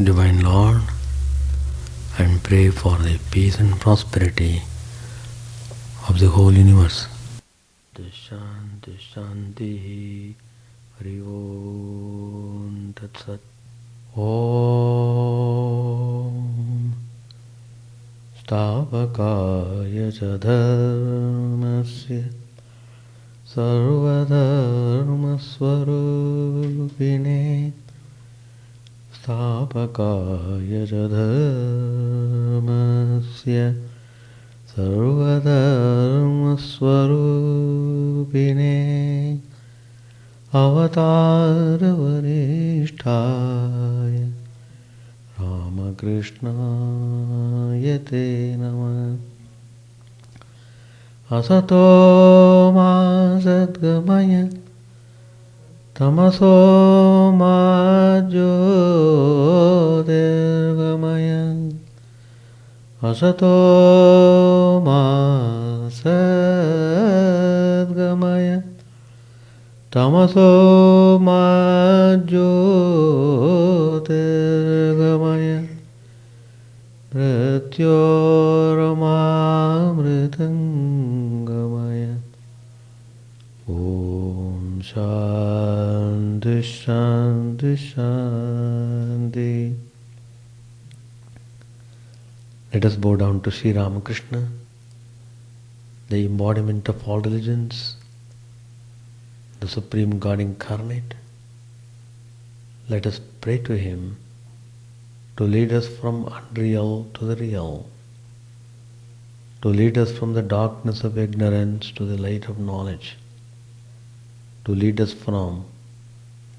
Divine Lord, and pray for the peace and prosperity of the whole universe. Shanti Shanti Hari Om Tat Sat. Om Stavakaya Dharmasya Sarvadharmaswarupine Stavakaya Dharmasya Sarvadharmaswarupine Avataravarishtaya Ramakrishna Yate Namah. Asato ma sadgamaya tamaso ma jyotirgamaya. Asato ma sadgamaya tamaso ma jyotirgamaya. Pratyoramamritangamaya. Om Shanti Shanti Shanti. Let us bow down to Sri Ramakrishna, the embodiment of all religions, the Supreme God incarnate. Let us pray to Him to lead us from unreal to the real, to lead us from the darkness of ignorance to the light of knowledge, to lead us from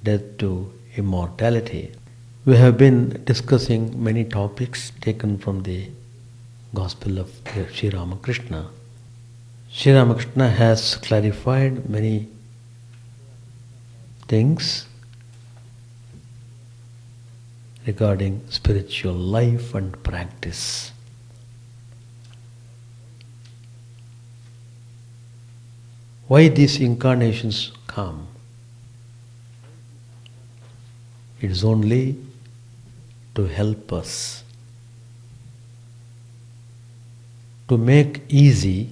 death to immortality. We have been discussing many topics taken from the Gospel of Sri Ramakrishna. Sri Ramakrishna has clarified many things regarding spiritual life and practice. Why these incarnations come? It is only to help us, to make easy,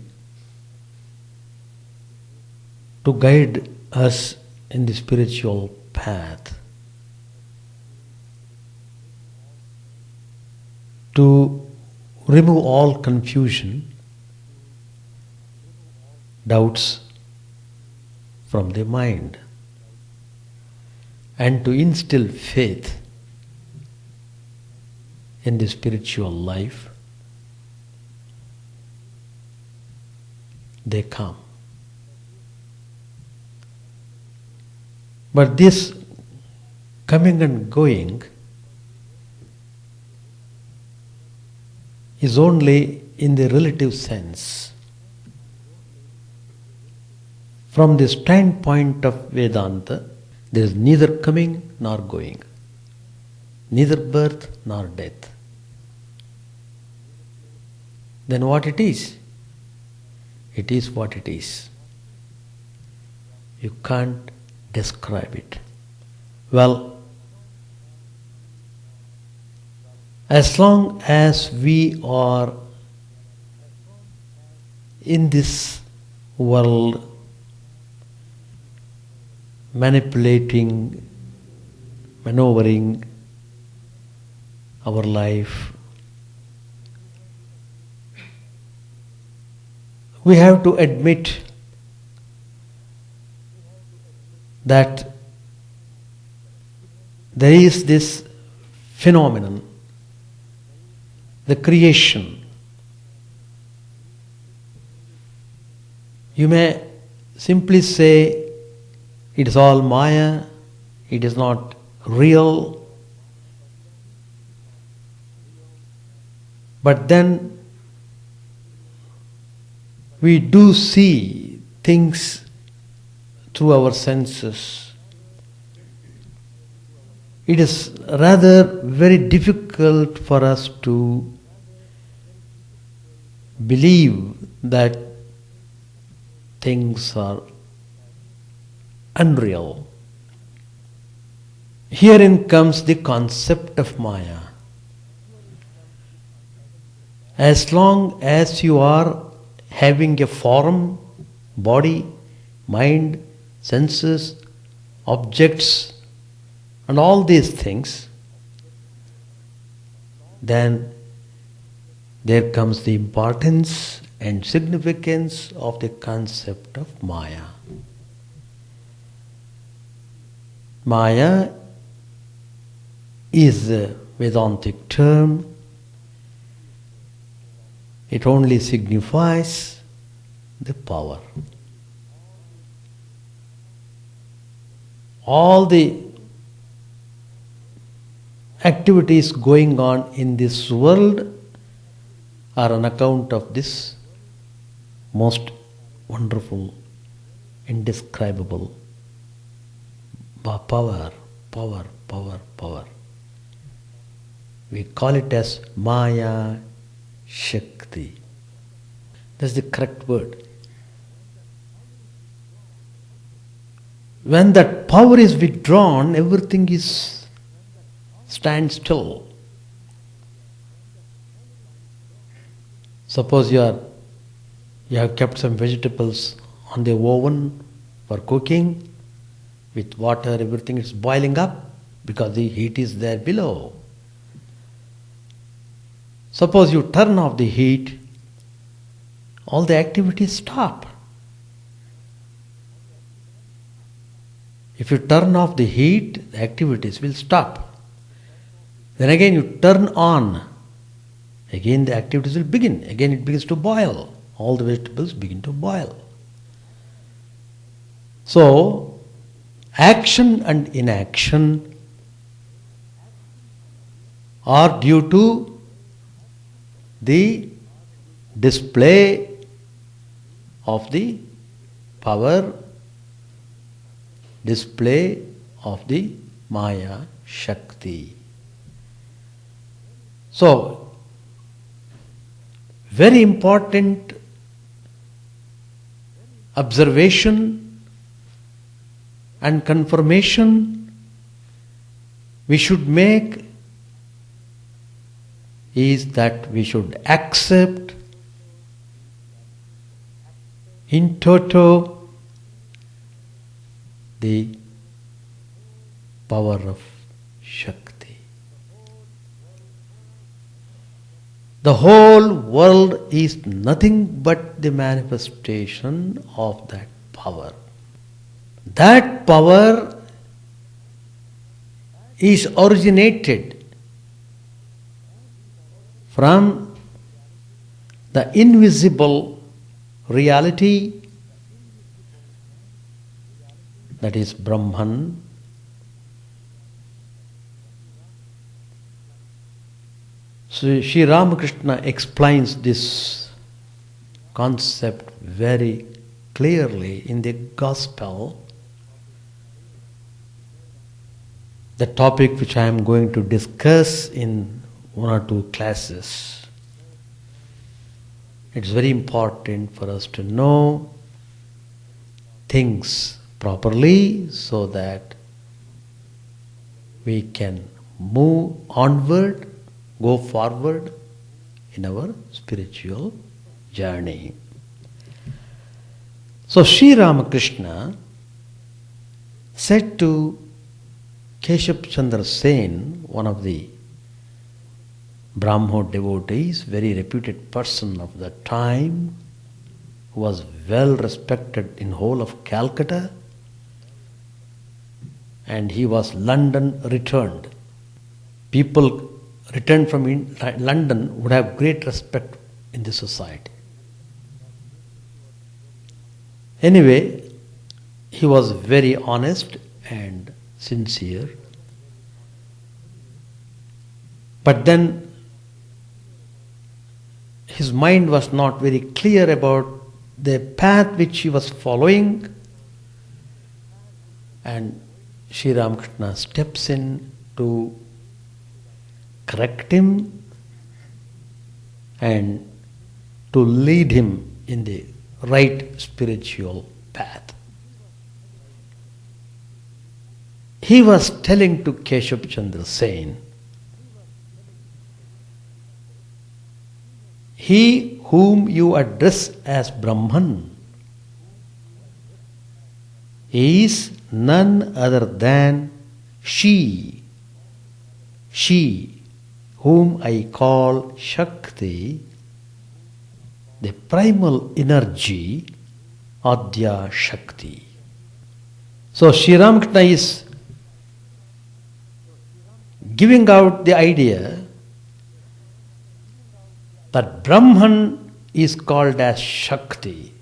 to guide us in the spiritual path, to remove all confusion, doubts from the mind, and to instill faith in the spiritual life. They come. But this coming and going is only in the relative sense. From the standpoint of Vedanta, there is neither coming nor going, neither birth nor death. Then what it is? It is what it is. You can't describe it. Well, as long as we are in this world manipulating, maneuvering our life, we have to admit that there is this phenomenon, the creation. You may simply say it is all Maya, it is not real. But then we do see things through our senses. It is rather very difficult for us to believe that things are unreal. Herein comes the concept of Maya. As long as you are having a form, body, mind, senses, objects, and all these things, then there comes the importance and significance of the concept of Maya. Maya is a Vedantic term. It only signifies the power. All the activities going on in this world are on account of this most wonderful, indescribable power. We call it as MayaShakti. That's the correct word. When that power is withdrawn, everything stands still. Suppose you have kept some vegetables on the oven for cooking, with water, everything is boiling up because the heat is there below. Suppose you turn off the heat, all the activities stop. If you turn off the heat, the activities will stop. Then again you turn on, again the activities will begin. Again it begins to boil. All the vegetables begin to boil. So, action and inaction are due to the display of the power, display of the Maya-Shakti. So, very important observation and confirmation we should make is that we should accept in toto the power of Shakti. The whole world is nothing but the manifestation of that power. That power is originated from the invisible reality, that is Brahman. So Sri Ramakrishna explains this concept very clearly in the Gospel. The topic which I am going to discuss in one or two classes. It's very important for us to know things properly so that we can move onward, go forward in our spiritual journey. So Sri Ramakrishna said to Keshav Chandra Sen, one of the Brahmo devotees, very reputed person of the time, who was well respected in whole of Calcutta, and he was London returned. People returned from London would have great respect in the society. Anyway, he was very honest and sincere. But then his mind was not very clear about the path which he was following, and Sri Ramakrishna steps in to correct him and to lead him in the right spiritual path. he was telling to Keshav Chandra Sen, he whom you address as Brahman is none other than she whom I call Shakti, the primal energy, Adya Shakti. So Sri Ramakrishna is giving out the idea that Brahman is called as Shakti.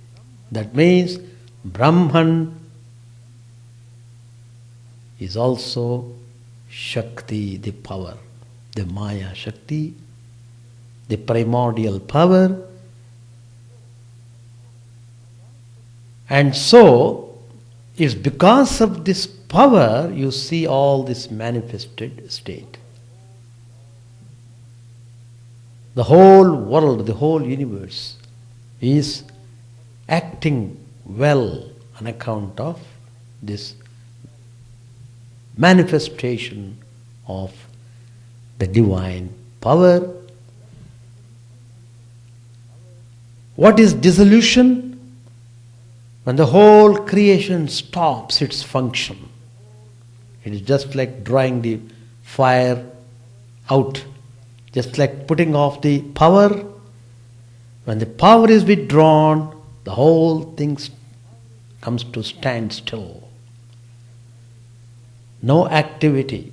That means Brahman is also Shakti, the power, the MayaShakti, the primordial power. And so, it's because of this power you see all this manifested state. The whole world, the whole universe is acting well on account of this manifestation of the divine power. What is dissolution? When the whole creation stops its function. It is just like drawing the fire out, just like putting off the power. When the power is withdrawn, the whole thing comes to stand still. No activity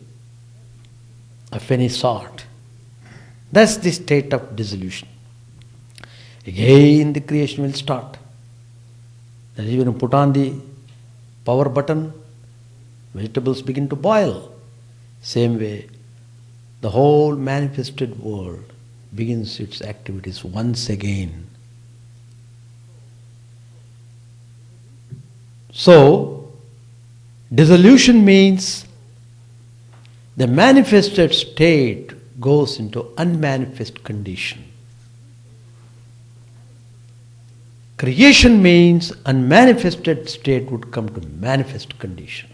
of any sort. That's the state of dissolution. Again the creation will start. That is, when you put on the power button, vegetables begin to boil. Same way, the whole manifested world begins its activities once again. So, dissolution means the manifested state goes into unmanifest condition. Creation means unmanifested state would come to manifest condition.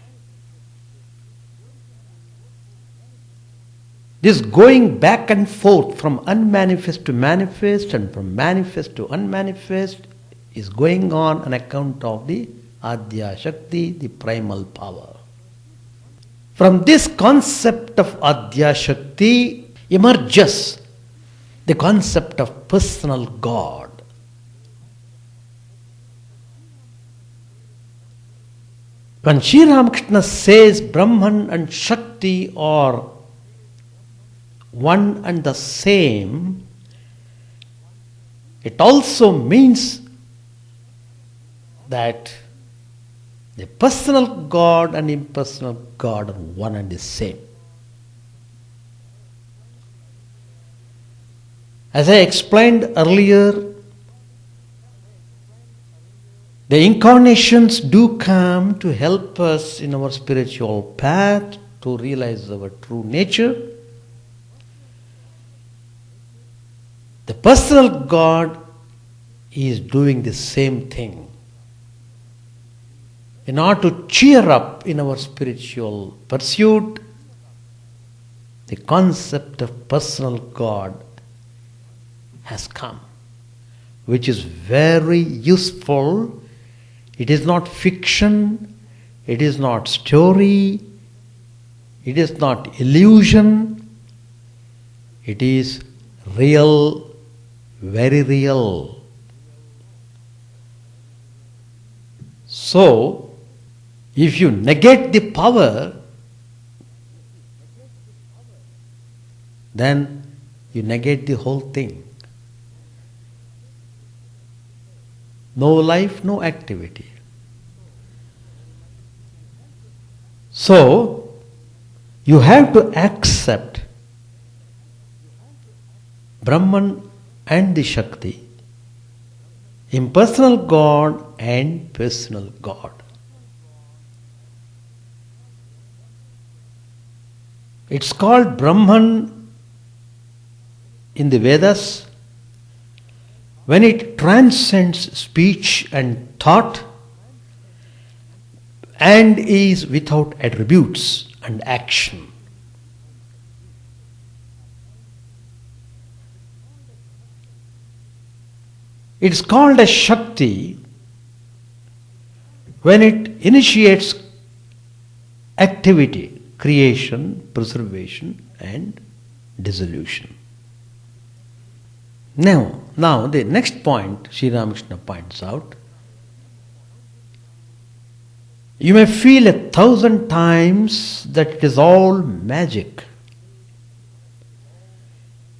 This going back and forth from unmanifest to manifest and from manifest to unmanifest is going on account of the Adya Shakti, the primal power. From this concept of Adya Shakti emerges the concept of personal God. When Sri Ramakrishna says Brahman and Shakti are one and the same, it also means that the personal God and impersonal God are one and the same. As I explained earlier, the incarnations do come to help us in our spiritual path to realize our true nature. The personal God is doing the same thing. In order to cheer up in our spiritual pursuit, the concept of personal God has come, which is very useful. It is not fiction, it is not story, it is not illusion, it is real, very real. So, if you negate the power, then you negate the whole thing. No life, no activity. So, you have to accept Brahman and the Shakti, impersonal God and personal God. It's called Brahman in the Vedas when it transcends speech and thought and is without attributes. and action. It's called a Shakti when it initiates activity, creation, preservation and dissolution. Now the next point Sri Ramakrishna points out, you may feel 1,000 times that it is all magic,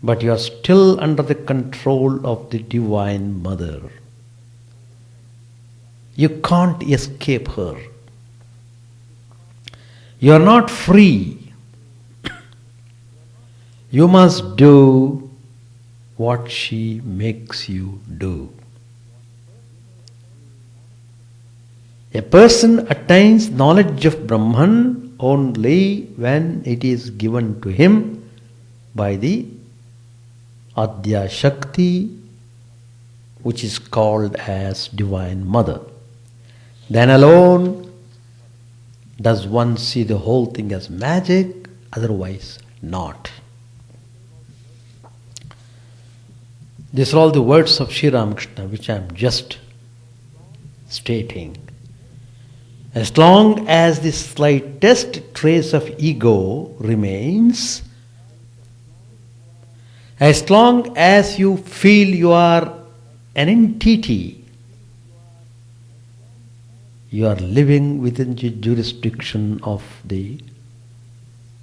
but you are still under the control of the Divine Mother. You can't escape her. You are not free. You must do what she makes you do. A person attains knowledge of Brahman only when it is given to him by the Adya Shakti, which is called as Divine Mother. Then alone does one see the whole thing as magic, otherwise not. These are all the words of Sri Ramakrishna which I am just stating. As long as the slightest trace of ego remains, as long as you feel you are an entity, you are living within the jurisdiction of the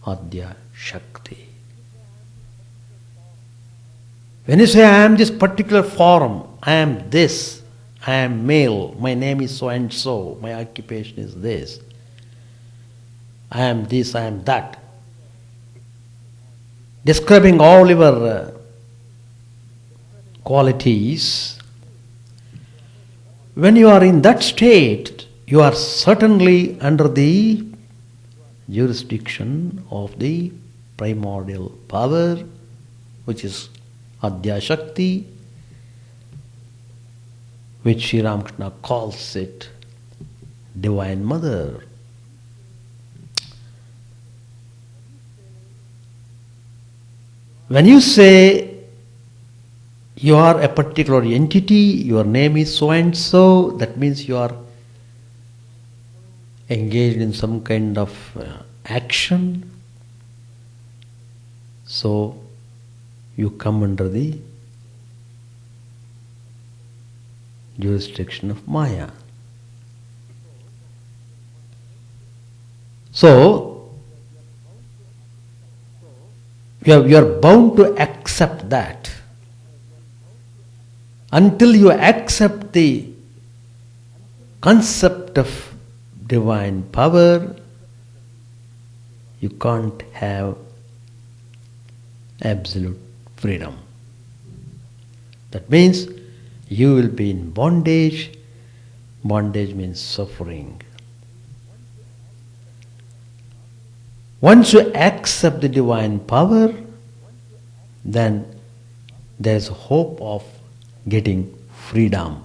Adya Shakti. When you say, I am this particular form, I am this, I am male, my name is so and so, my occupation is this, I am this, I am that, describing all your qualities, when you are in that state, you are certainly under the jurisdiction of the primordial power, which is Adya Shakti, which Sri Ramakrishna calls it Divine Mother. When you say you are a particular entity, your name is so and so, that means you are engaged in some kind of action. So you come under the jurisdiction of Maya. So you are bound to accept that. Until you accept the concept of divine power, you can't have absolute freedom. That means you will be in bondage. Bondage means suffering. Once you accept the divine power, then there is hope of getting freedom.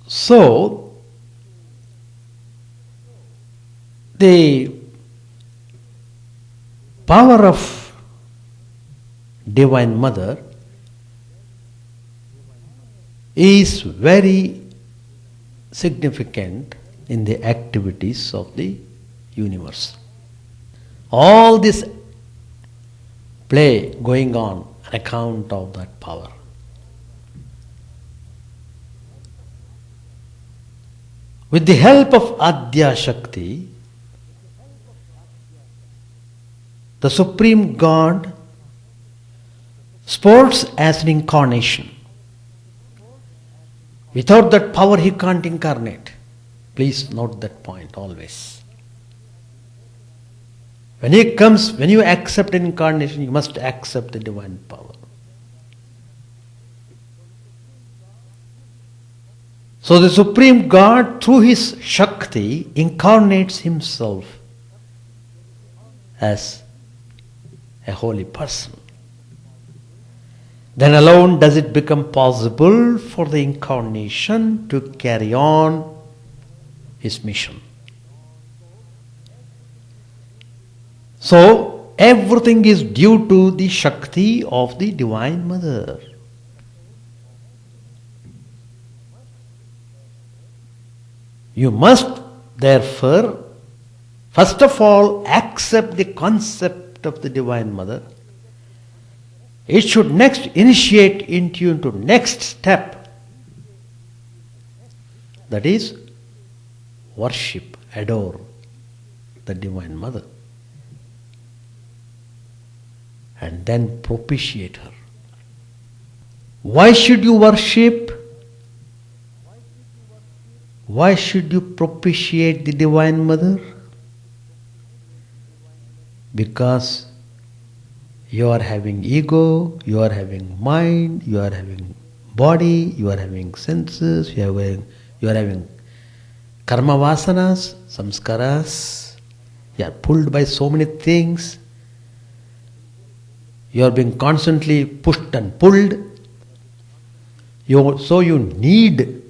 So, the power of Divine Mother is very significant in the activities of the universe. All this play going on on account of that power. With the help of Adya Shakti, the Supreme God sports as an incarnation. Without that power, he can't incarnate. Please note that point always. When he comes, when you accept an incarnation, you must accept the divine power. So the Supreme God, through his Shakti, incarnates himself as a holy person. Then alone does it become possible for the incarnation to carry on his mission. So, everything is due to the Shakti of the Divine Mother. You must, therefore, first of all, accept the concept of the Divine Mother. It should next initiate into next step. That is, worship, adore the Divine Mother. And then propitiate her. Why should you worship? Why should you propitiate the Divine Mother? Because you are having ego, you are having mind, you are having body, you are having senses, you are having karma vasanas, samskaras. You are pulled by so many things. You are being constantly pushed and pulled. So you need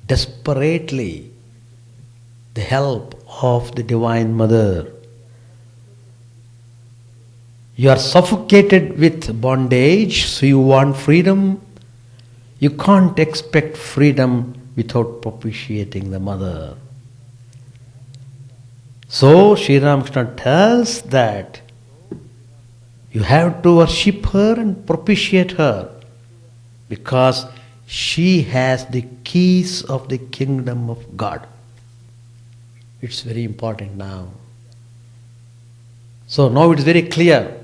desperately the help of the Divine Mother. You are suffocated with bondage, so you want freedom. You can't expect freedom without propitiating the Mother. So Sri Ramakrishna tells that you have to worship her and propitiate her because she has the keys of the kingdom of God. It's very important now. So now it's very clear.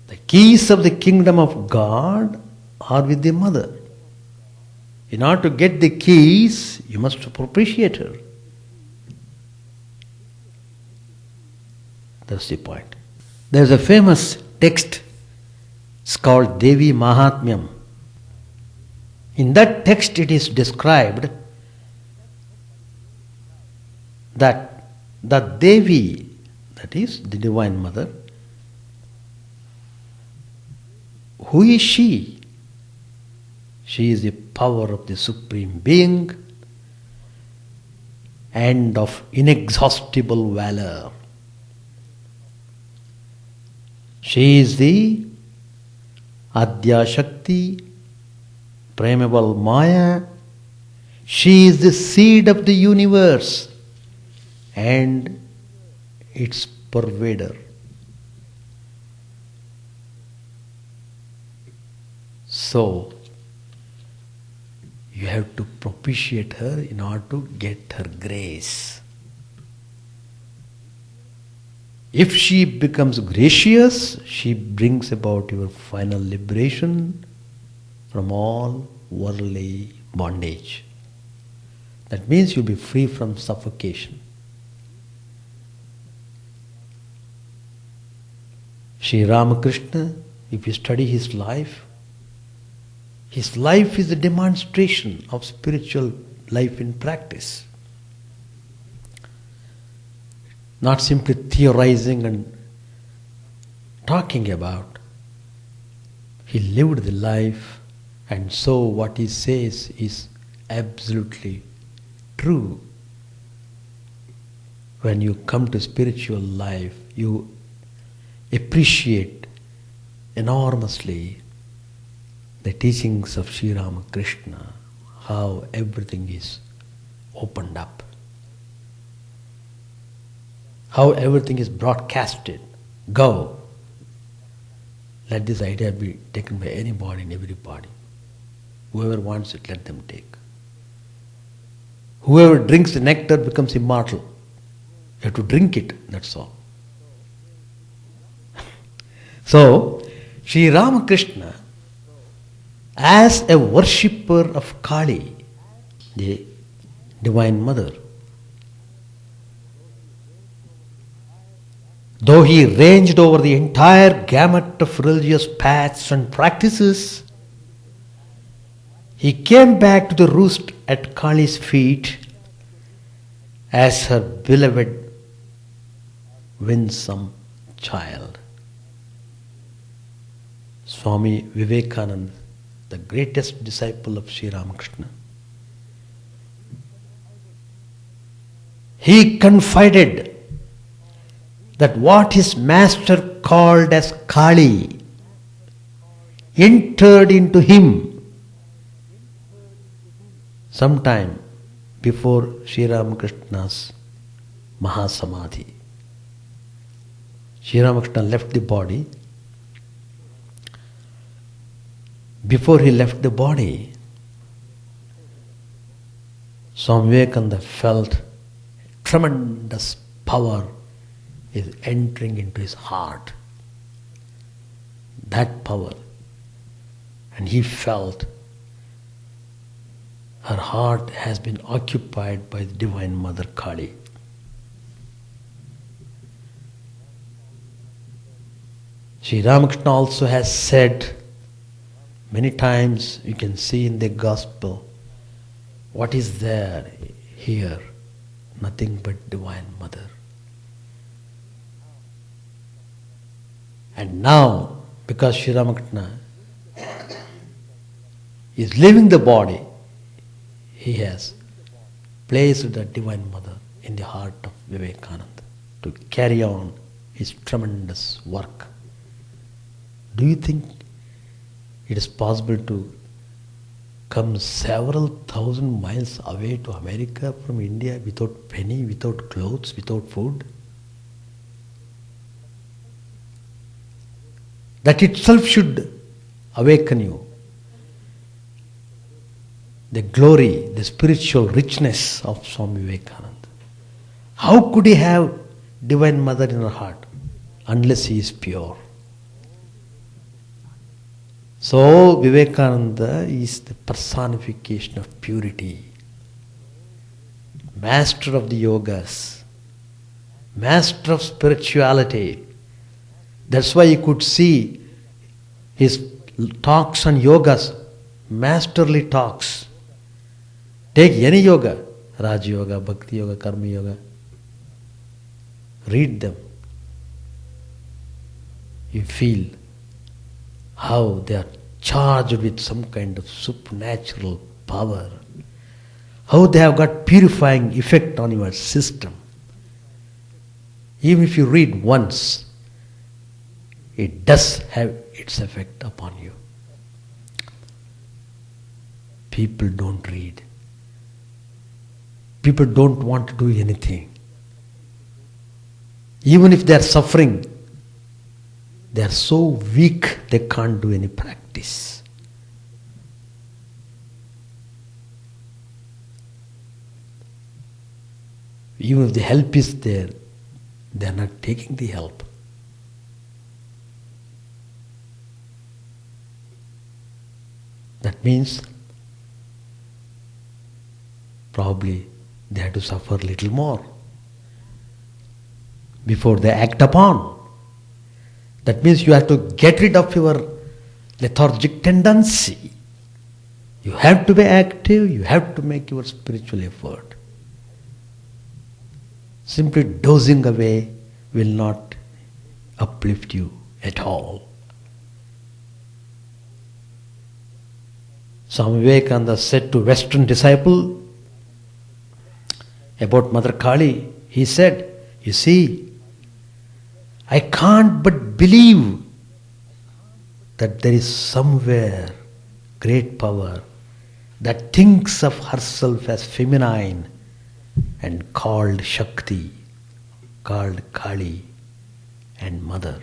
The keys of the kingdom of God are with the Mother. In order to get the keys, you must propitiate her. That's the point. There's a famous text. It's called Devi Mahatmyam. In that text it is described that the Devi, that is the Divine Mother, who is she? She is the power of the Supreme Being and of inexhaustible valor. She is the Adya Shakti, primeval Maya. She is the seed of the universe and its pervader. So, you have to propitiate her in order to get her grace. If she becomes gracious, she brings about your final liberation from all worldly bondage. That means you'll be free from suffocation. Sri Ramakrishna, if you study his life is a demonstration of spiritual life in practice. Not simply theorizing and talking about. He lived the life, and so what he says is absolutely true. When you come to spiritual life, you appreciate enormously the teachings of Sri Ramakrishna, how everything is opened up, how everything is broadcasted. Go. Let this idea be taken by anybody and everybody. Whoever wants it, let them take. Whoever drinks the nectar becomes immortal. You have to drink it, that's all. So, Sri Ramakrishna, as a worshipper of Kali, the Divine Mother, though he ranged over the entire gamut of religious paths and practices, he came back to the roost at Kali's feet as her beloved, winsome child. Swami Vivekananda, the greatest disciple of Sri Ramakrishna, He confided that what his master called as Kali entered into him sometime before Sri Ramakrishna's Mahasamadhi. Sri Ramakrishna left the body. Before he left the body, Swami Vivekananda felt tremendous power is entering into his heart. That power. And he felt her heart has been occupied by the Divine Mother Kali. Sri Ramakrishna also has said many times, you can see in the Gospel, what is there here? Nothing but Divine Mother. And now, because Sri Ramakrishna is leaving the body, he has placed the Divine Mother in the heart of Vivekananda to carry on his tremendous work. Do you think it is possible to come several thousand miles away to America from India without penny, without clothes, without food? That itself should awaken you. The glory, the spiritual richness of Swami Vivekananda. How could he have Divine Mother in her heart unless he is pure? So Vivekananda is the personification of purity, master of the yogas, master of spirituality. That's why you could see his talks on yogas, masterly talks. Take any yoga, Raj Yoga, Bhakti Yoga, Karma Yoga. Read them. You feel how they are charged with some kind of supernatural power. How they have got purifying effect on your system. Even if you read once, it does have its effect upon you. People don't read. People don't want to do anything. Even if they are suffering, they are so weak they can't do any practice. Even if the help is there, they are not taking the help. That means probably they have to suffer a little more before they act upon. That means you have to get rid of your lethargic tendency. You have to be active, you have to make your spiritual effort. Simply dozing away will not uplift you at all. Swami Vivekananda said to Western disciple about Mother Kali, he said, you see, I can't but believe that there is somewhere great power that thinks of herself as feminine and called Shakti, called Kali and Mother.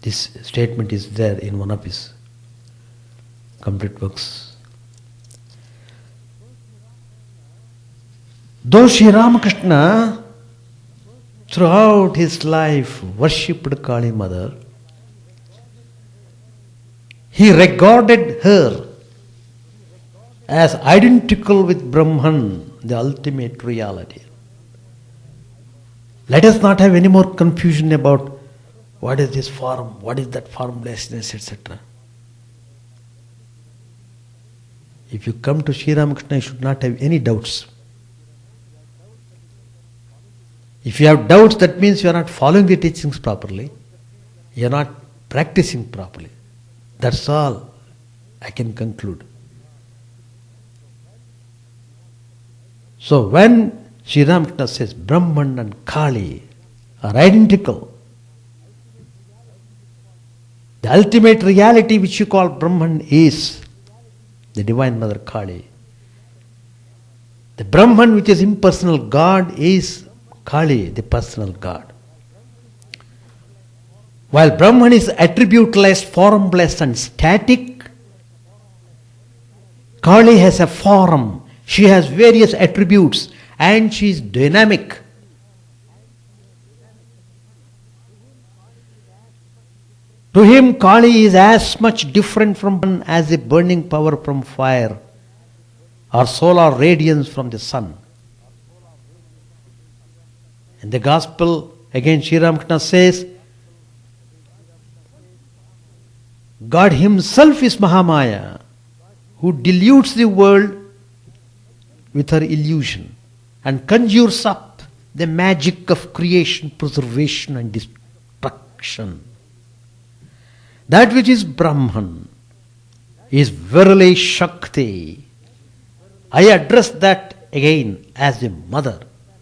This statement is there in one of his complete works. Though Sri Ramakrishna throughout his life worshipped Kali Mother, he regarded her as identical with Brahman, the ultimate reality. Let us not have any more confusion about what is this form, what is that formlessness, etc. If you come to Sri Ramakrishna, you should not have any doubts. If you have doubts, that means you are not following the teachings properly. You are not practicing properly. That's all I can conclude. So when Sri Ramakrishna says Brahman and Kali are identical, the ultimate reality which you call Brahman is the Divine Mother Kali. The Brahman which is impersonal God is Kali, the personal God. While Brahman is attributeless, formless and static, Kali has a form. She has various attributes and she is dynamic. To him, Kali is as much different from as a burning power from fire or solar radiance from the sun. In the Gospel, again Sri Ramakrishna says, God Himself is Mahamaya, who dilutes the world with her illusion and conjures up the magic of creation, preservation and destruction. That which is Brahman is verily Shakti. I address that again as a mother.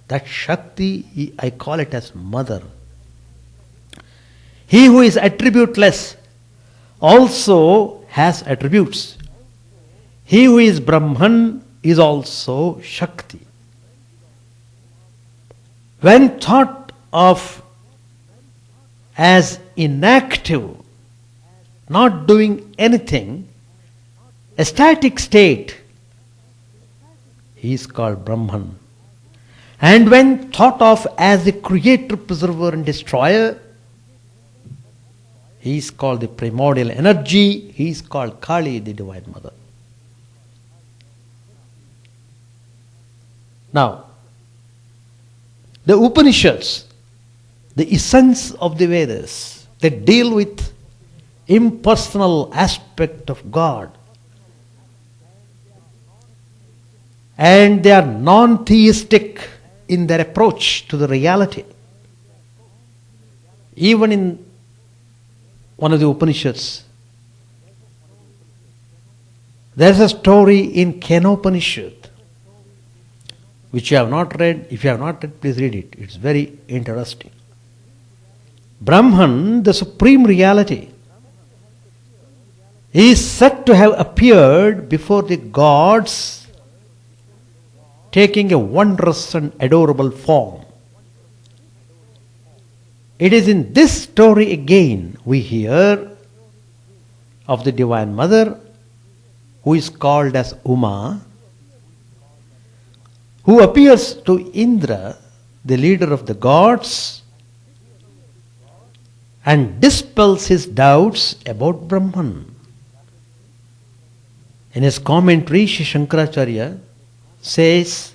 That Shakti, I call it as mother. He who is attributeless also has attributes. He who is Brahman is also Shakti. When thought of as inactive, not doing anything, a static state, he is called Brahman. And when thought of as a creator, preserver and destroyer, he is called the primordial energy, he is called Kali, the Divine Mother. Now, the Upanishads, the essence of the Vedas, they deal with impersonal aspect of God. And they are non-theistic in their approach to the reality. Even in one of the Upanishads, there's a story in Kenopanishad, which you have not read. If you have not read, please read it. It's very interesting. Brahman, the supreme reality, is said to have appeared before the gods, taking a wondrous and adorable form. It is in this story again we hear of the Divine Mother, who is called as Uma, who appears to Indra, the leader of the gods, and dispels his doubts about Brahman. In his commentary, Sri Shankaracharya says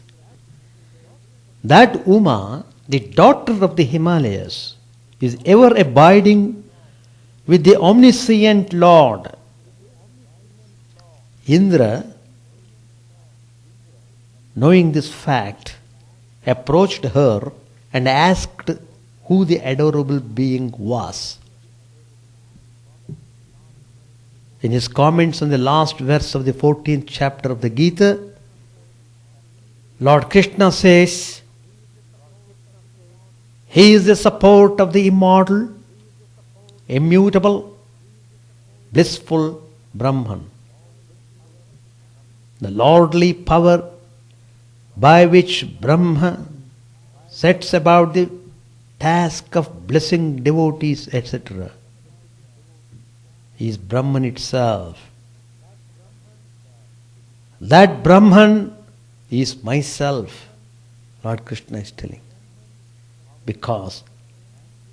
that Uma, the daughter of the Himalayas, is ever abiding with the omniscient Lord. Indra, knowing this fact, approached her and asked who the adorable being was. In his comments on the last verse of the 14th chapter of the Gita, Lord Krishna says, He is the support of the immortal, immutable, blissful Brahman. The lordly power by which Brahma sets about the task of blessing devotees, etc. He is Brahman itself. That Brahman is myself, Lord Krishna is telling. Because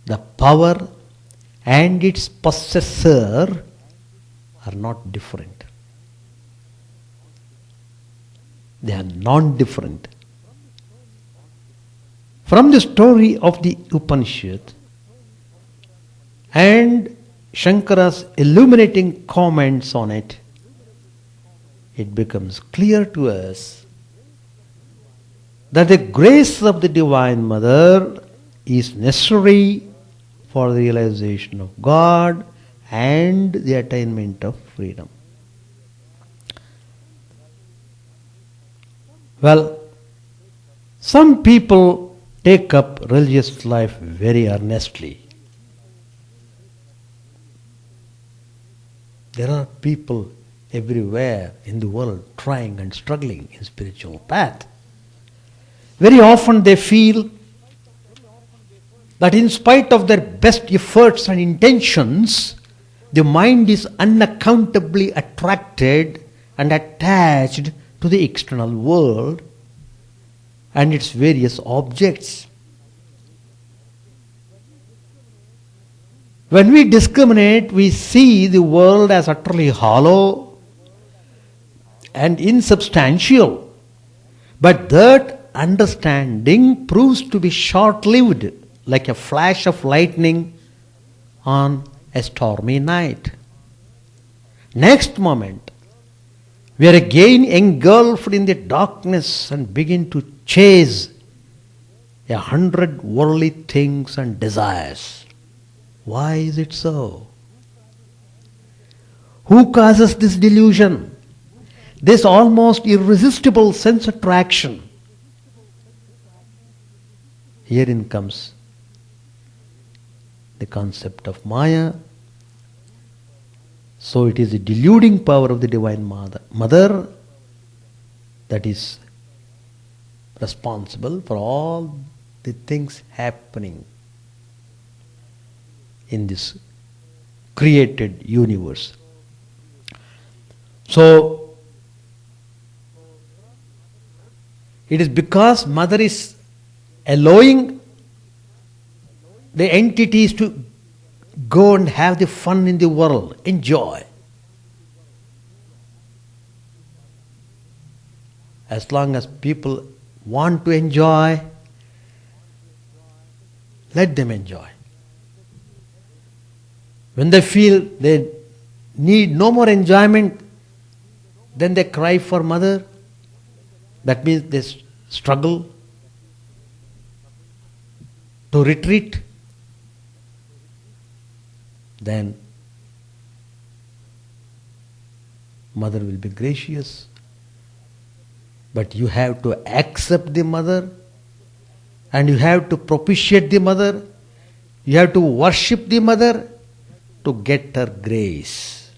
the power and its possessor are not different. They are non-different. From the story of the Upanishad and Shankara's illuminating comments on it, it becomes clear to us that the grace of the Divine Mother is necessary for the realization of God and the attainment of freedom. Well, Some people take up religious life very earnestly. There are people everywhere in the world trying and struggling in spiritual path. Very often they feel that in spite of their best efforts and intentions, the mind is unaccountably attracted and attached to the external world and its various objects. When we discriminate, we see the world as utterly hollow and insubstantial. But that understanding proves to be short-lived, like a flash of lightning on a stormy night. Next moment, we are again engulfed in the darkness and begin to chase 100 worldly things and desires. Why is it so? Who causes this delusion? This almost irresistible sense attraction. Herein comes the concept of Maya. So it is the deluding power of the Divine Mother that is responsible for all the things happening in this created universe. So it is because Mother is allowing the entities to go and have the fun in the world, enjoy. As long as people want to enjoy, let them enjoy. When they feel they need no more enjoyment, then they cry for Mother. That means they struggle to retreat. Then Mother will be gracious. But you have to accept the Mother, and you have to propitiate the Mother. You have to worship the Mother to get her grace.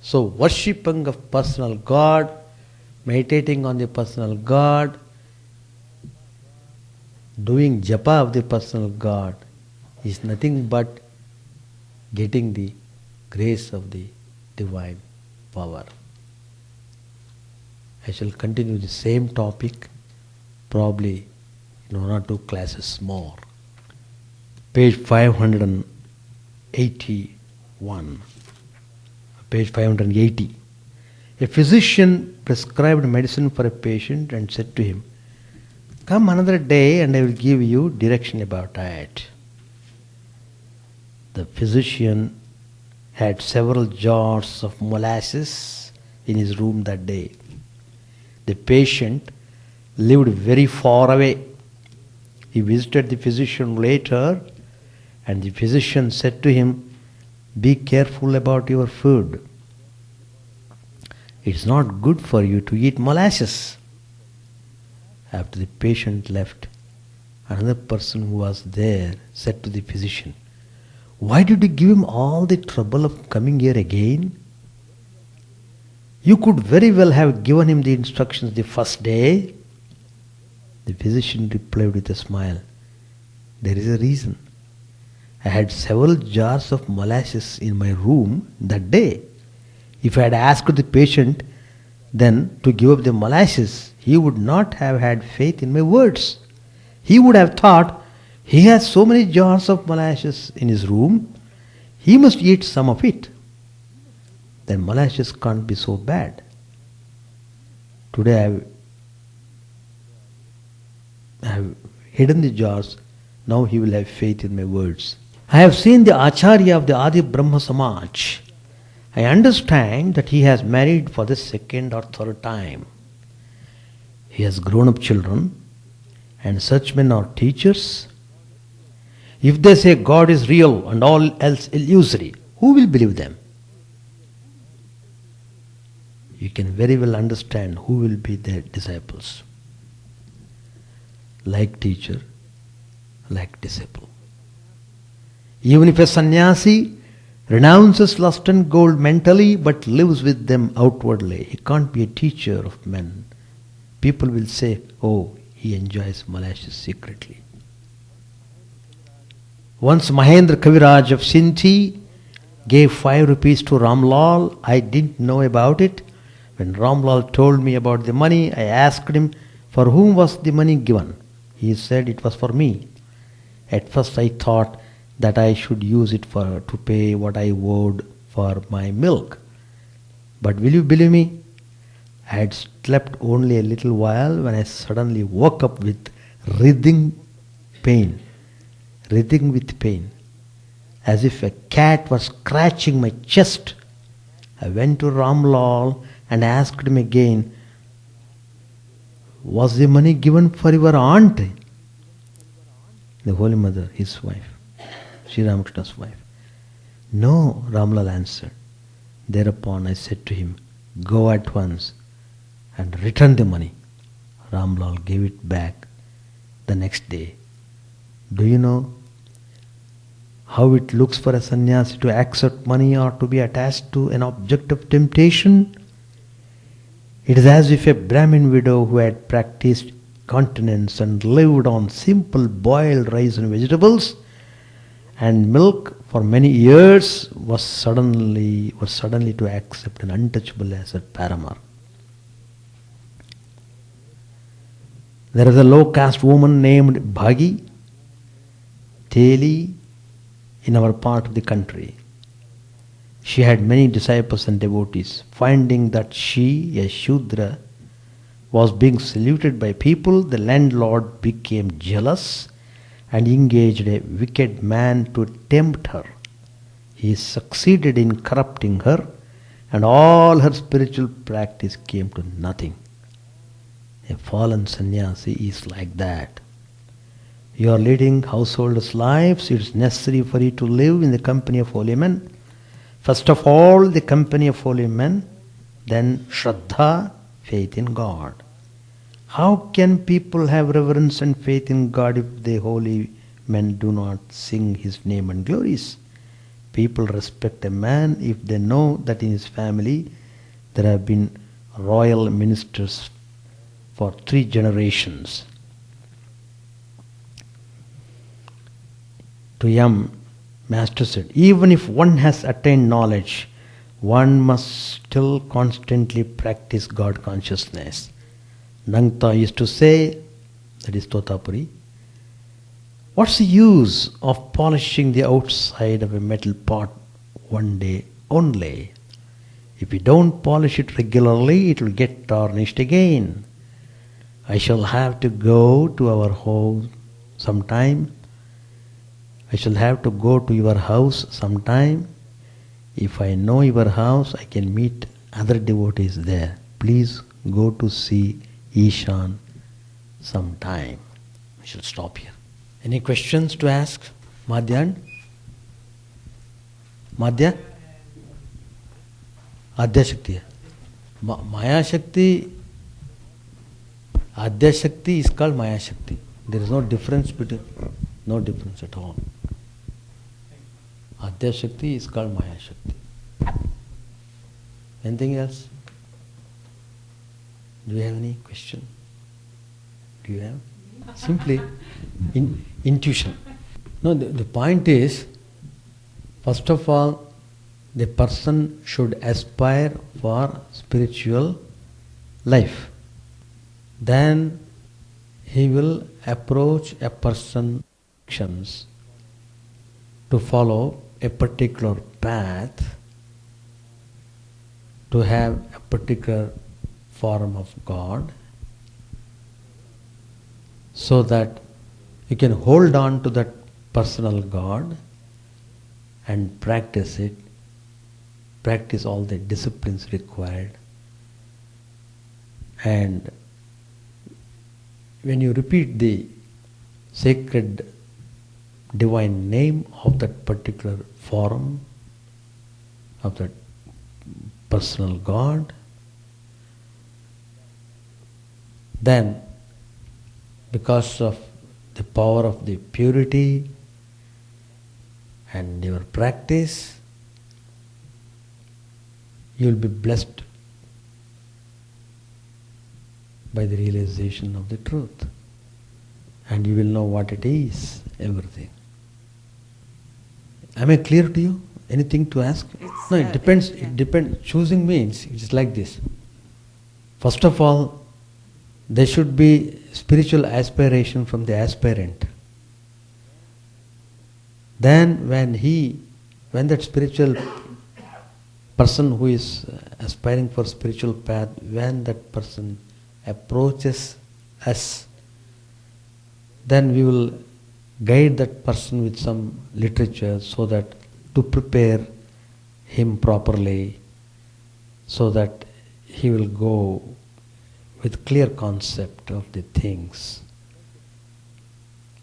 So worshipping of personal God, meditating on the personal God, doing japa of the personal God is nothing but getting the grace of the divine power. I shall continue the same topic probably in 1 or 2 classes more. Page 581. Page 580. A physician prescribed medicine for a patient and said to him, "Come another day and I will give you direction about it." The physician had several jars of molasses in his room that day. The patient lived very far away. He visited the physician later, and the physician said to him, "Be careful about your food. It's not good for you to eat molasses." After the patient left, another person who was there said to the physician, "Why did you give him all the trouble of coming here again? You could very well have given him the instructions the first day." The physician replied with a smile, "There is a reason. I had several jars of molasses in my room that day. If I had asked the patient then to give up the molasses, he would not have had faith in my words. He would have thought, he has so many jars of molasses in his room, he must eat some of it. Then molasses can't be so bad. Today I have hidden the jars, now he will have faith in my words. I have seen the Acharya of the Adi Brahma Samaj. I understand that he has married for the 2nd or 3rd time. He has grown up children, and such men are teachers. If they say God is real and all else illusory, who will believe them? you can very well understand who will be their disciples. Like teacher, like disciple. Even if a sannyasi renounces lust and gold mentally but lives with them outwardly, he can't be a teacher of men. People will say, oh, he enjoys molasses secretly. Once Mahendra Kaviraj of Sindhi gave 5 rupees to Ramlal. I didn't know about it. When Ramlal told me about the money, I asked him, for whom was the money given? He said it was for me. At first I thought that I should use it to pay what I owed for my milk. But will you believe me? I had slept only a little while when I suddenly woke up with writhing with pain, as if a cat was scratching my chest. I went to Ramlal and asked him again, was the money given for your aunt? The Holy Mother, his wife, Sri Ramakrishna's wife. No, Ramlal answered. Thereupon I said to him, go at once and return the money. Ramlal gave it back the next day. Do you know how it looks for a sannyasi to accept money or to be attached to an object of temptation? It is as if a Brahmin widow who had practiced continence and lived on simple boiled rice and vegetables and milk for many years was suddenly to accept an untouchable as a paramour. There is a low caste woman named Bhagi Teli in our part of the country. She had many disciples and devotees. Finding that she, a Shudra, was being saluted by people, the landlord became jealous and engaged a wicked man to tempt her. He succeeded in corrupting her, and all her spiritual practice came to nothing. A fallen sannyasi is like that. You are leading householders' lives. It is necessary for you to live in the company of holy men. First of all, the company of holy men, then Shraddha, faith in God. How can people have reverence and faith in God if the holy men do not sing His name and glories? People respect a man if they know that in his family there have been royal ministers for 3 generations. To Yam, Master said, even if one has attained knowledge, one must still constantly practice God consciousness. Nangta used to say, that is Totapuri, what's the use of polishing the outside of a metal pot one day only? If you don't polish it regularly, it will get tarnished again. I shall have to go to our home sometime. I shall have to go to your house sometime. If I know your house, I can meet other devotees there. Please go to see Ishan sometime. I shall stop here. Any questions to ask? Madhyan? Madhya? Adhyashakti. MayaShakti. Adhyashakti is called MayaShakti. There is no difference at all. Adhyashakti is called MayaShakti. Anything else? Do you have any question? Do you have? Simply intuition. No, the point is, first of all, the person should aspire for spiritual life. Then he will approach a person to follow a particular path, to have a particular form of God, so that you can hold on to that personal God and practice it, practice all the disciplines required. And when you repeat the sacred divine name of that particular form, of that personal God, then because of the power of the purity and your practice, you will be blessed by the realization of the truth. And you will know what it is, everything. Am I clear to you? Anything to ask? No, it depends. It depends. Choosing means it's like this. First of all, there should be spiritual aspiration from the aspirant. Then when that spiritual person who is aspiring for spiritual path, when that person approaches us, then we will guide that person with some literature so that to prepare him properly, so that he will go with clear concept of the things.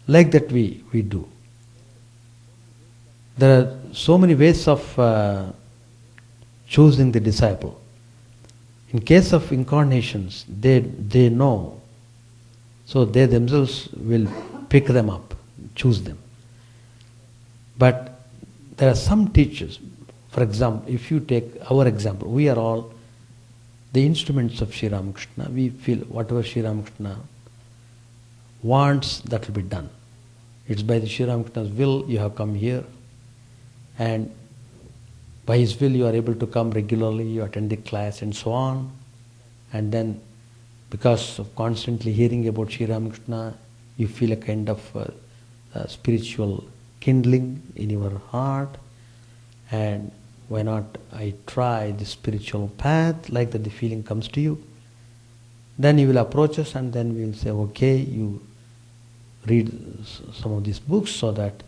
Like that we do. There are so many ways of choosing the disciple. In case of incarnations, they know, so they themselves will pick them up, choose them. But there are some teachers, for example, if you take our example, we are all the instruments of Sri Ramakrishna. We feel whatever Sri Ramakrishna wants, that will be done. It's by the Sri Ramakrishna's will you have come here, and by his will you are able to come regularly, you attend the class and so on. And then because of constantly hearing about Sri Ramakrishna, you feel a kind of spiritual kindling in your heart, and why not I try the spiritual path, like that the feeling comes to you. Then you will approach us, and then we will say, okay, you read some of these books so that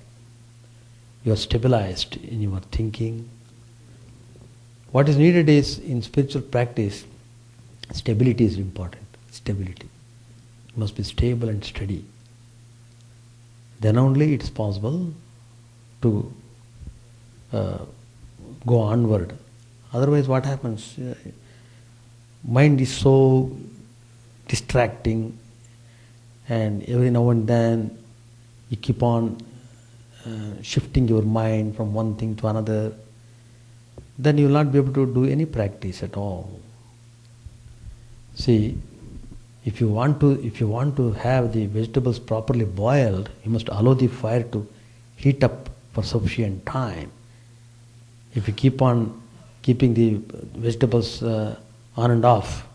you are stabilized in your thinking. What is needed is, in spiritual practice, stability is important. Stability. It must be stable and steady. Then only it is possible to go onward. Otherwise, what happens? Mind is so distracting, and every now and then you keep on shifting your mind from one thing to another. Then you will not be able to do any practice at all. See, if you want to have the vegetables properly boiled, you must allow the fire to heat up for sufficient time. If you keep on keeping the vegetables on and off,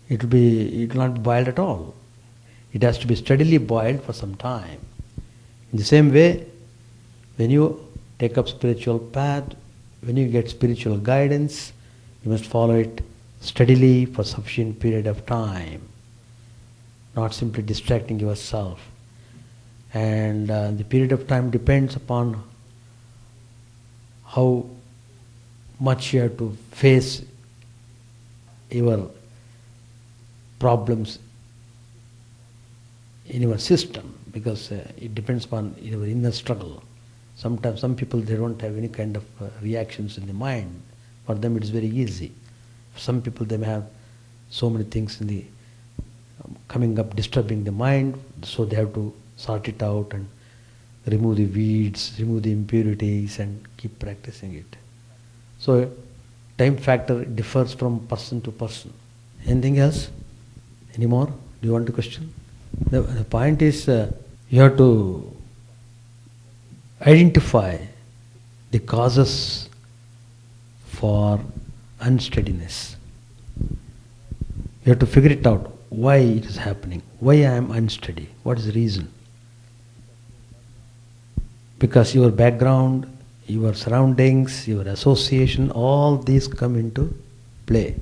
it will not be boiled at all. It has to be steadily boiled for some time. In the same way, when you take up spiritual path, when you get spiritual guidance, you must follow it steadily for sufficient period of time, not simply distracting yourself. And the period of time depends upon how much you have to face your problems in your system, because it depends upon your inner struggle. Sometimes some people, they don't have any kind of reactions in the mind. For them it is very easy. Some people, they may have so many things in the coming up, disturbing the mind, so they have to sort it out and remove the weeds, remove the impurities, and keep practicing it. So time factor differs from person to person. Anything else? Any more? Do you want to question? The point is, you have to identify the causes for unsteadiness. You have to figure it out, why it is happening, why I am unsteady, what is the reason. Because your background, your surroundings, your association, all these come into play.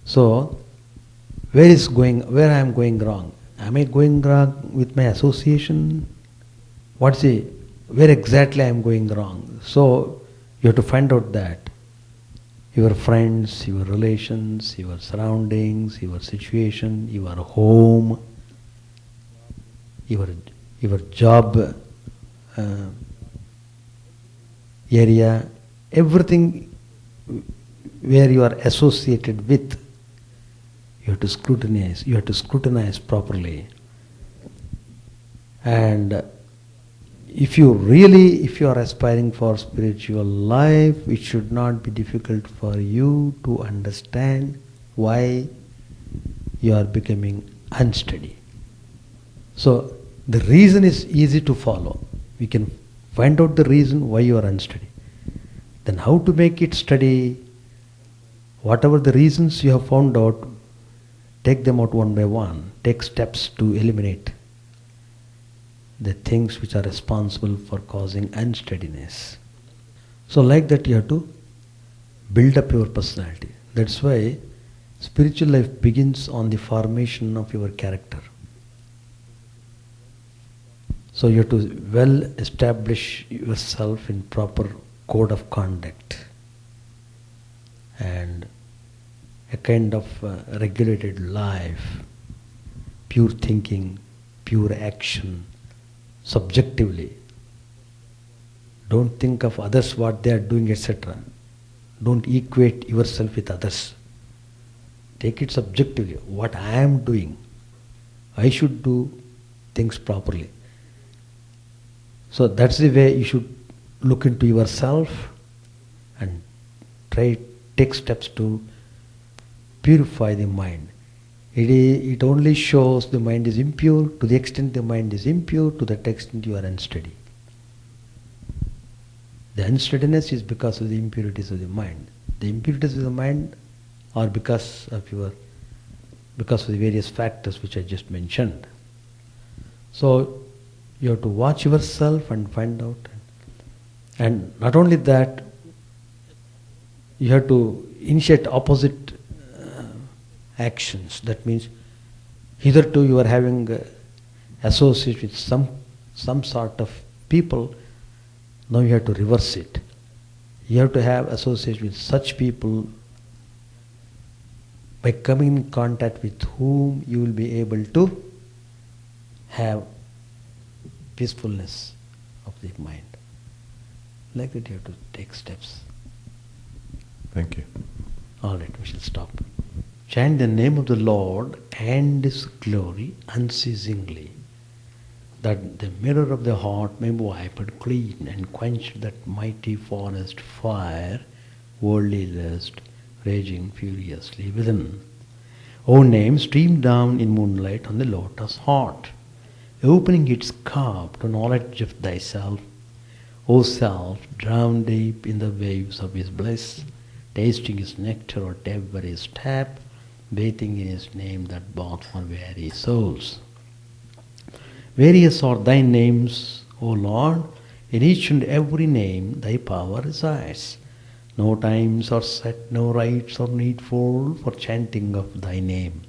So, where I am going wrong? Am I going wrong with my association? Where exactly I am going wrong? So, you have to find out that. Your friends, your relations, your surroundings, your situation, your home, your job area, everything where you are associated with, You have to scrutinize properly. And if you are aspiring for spiritual life, it should not be difficult for you to understand why you are becoming unsteady. So the reason is easy to follow. We can find out the reason why you are unsteady. Then how to make it steady? Whatever the reasons you have found out, take them out one by one. Take steps to eliminate the things which are responsible for causing unsteadiness. So like that you have to build up your personality. That's why spiritual life begins on the formation of your character. So you have to well establish yourself in proper code of conduct and a kind of regulated life, pure thinking, pure action, subjectively. Don't think of others, what they are doing, etc. Don't equate yourself with others. Take it subjectively. What I am doing, I should do things properly. So that's the way you should look into yourself and take steps to purify the mind. It only shows the mind is impure. To the extent the mind is impure, to that extent you are unsteady. The unsteadiness is because of the impurities of the mind. The impurities of the mind are because of the various factors which I just mentioned. So you have to watch yourself and find out. And not only that, you have to initiate opposite actions. That means hitherto you are having associated with some sort of people. Now you have to reverse it. You have to have association with such people by coming in contact with whom you will be able to have peacefulness of the mind. Like that you have to take steps. Thank you. All right, we shall stop. Chant the name of the Lord and His glory unceasingly, that the mirror of the heart may be wiped clean and quench that mighty forest fire, worldly lust, raging furiously within. O name, stream down in moonlight on the lotus heart, opening its cup to knowledge of thyself. O self, drowned deep in the waves of His bliss, tasting His nectar at every step, bathing in His name that bought for weary souls. Various are thy names, O Lord, in each and every name thy power resides. No times are set, no rites are needful for chanting of thy name.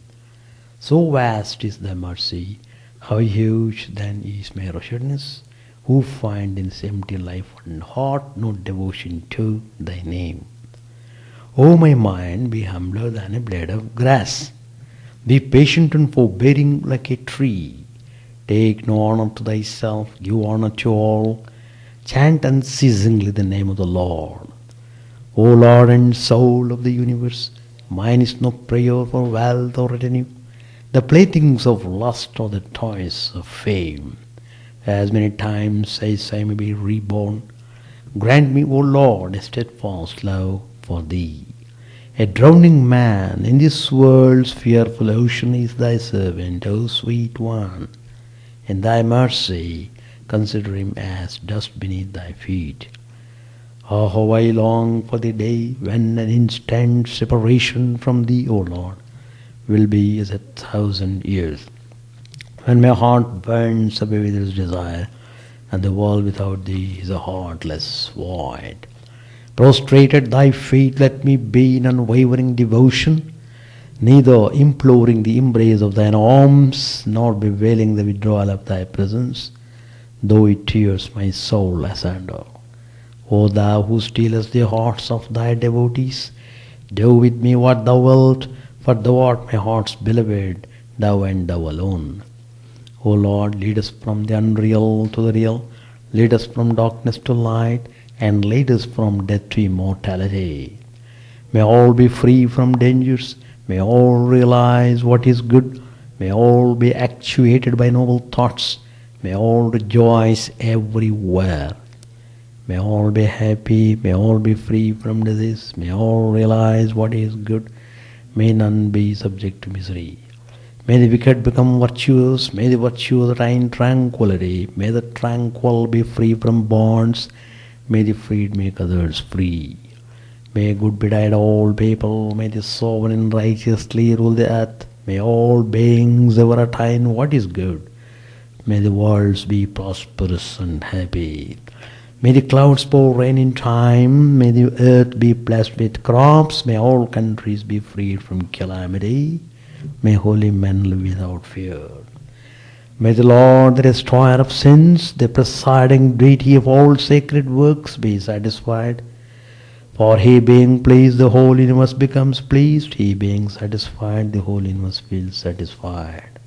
So vast is thy mercy, how huge then is my wretchedness, who find in this empty life and heart no devotion to thy name. O my mind, be humbler than a blade of grass. Be patient and forbearing like a tree. Take no honor to thyself, give honor to all. Chant unceasingly the name of the Lord. O Lord and soul of the universe, mine is no prayer for wealth or retinue, the playthings of lust or the toys of fame. As many times as I may be reborn, grant me, O Lord, a steadfast love for thee. A drowning man in this world's fearful ocean is thy servant, O sweet one. In thy mercy, consider him as dust beneath thy feet. Oh, how I long for the day when an instant separation from thee, O Lord, will be as 1,000 years. When my heart burns away with its desire, and the world without thee is a heartless void. Prostrated at thy feet, let me be in unwavering devotion, neither imploring the embrace of thine arms, nor bewailing the withdrawal of thy presence, though it tears my soul asunder. O thou who stealest the hearts of thy devotees, do with me what thou wilt, for thou art my heart's beloved, thou and thou alone. O Lord, lead us from the unreal to the real, lead us from darkness to light, and lead us from death to immortality. May all be free from dangers, May all realize what is good. May all be actuated by noble thoughts. May all rejoice everywhere. May all be happy. May all be free from disease. May all realize what is good. May none be subject to misery. May the wicked become virtuous. May the virtuous attain tranquility. May the tranquil be free from bonds. May the freed make others free. May good betide all people. May the sovereign righteously rule the earth. May all beings ever attain what is good. May the worlds be prosperous and happy. May the clouds pour rain in time. May the earth be blessed with crops. May all countries be freed from calamity. May holy men live without fear. May the Lord, the destroyer of sins, the presiding deity of all sacred works, be satisfied. For he being pleased, the whole universe becomes pleased. He being satisfied, the whole universe feels satisfied.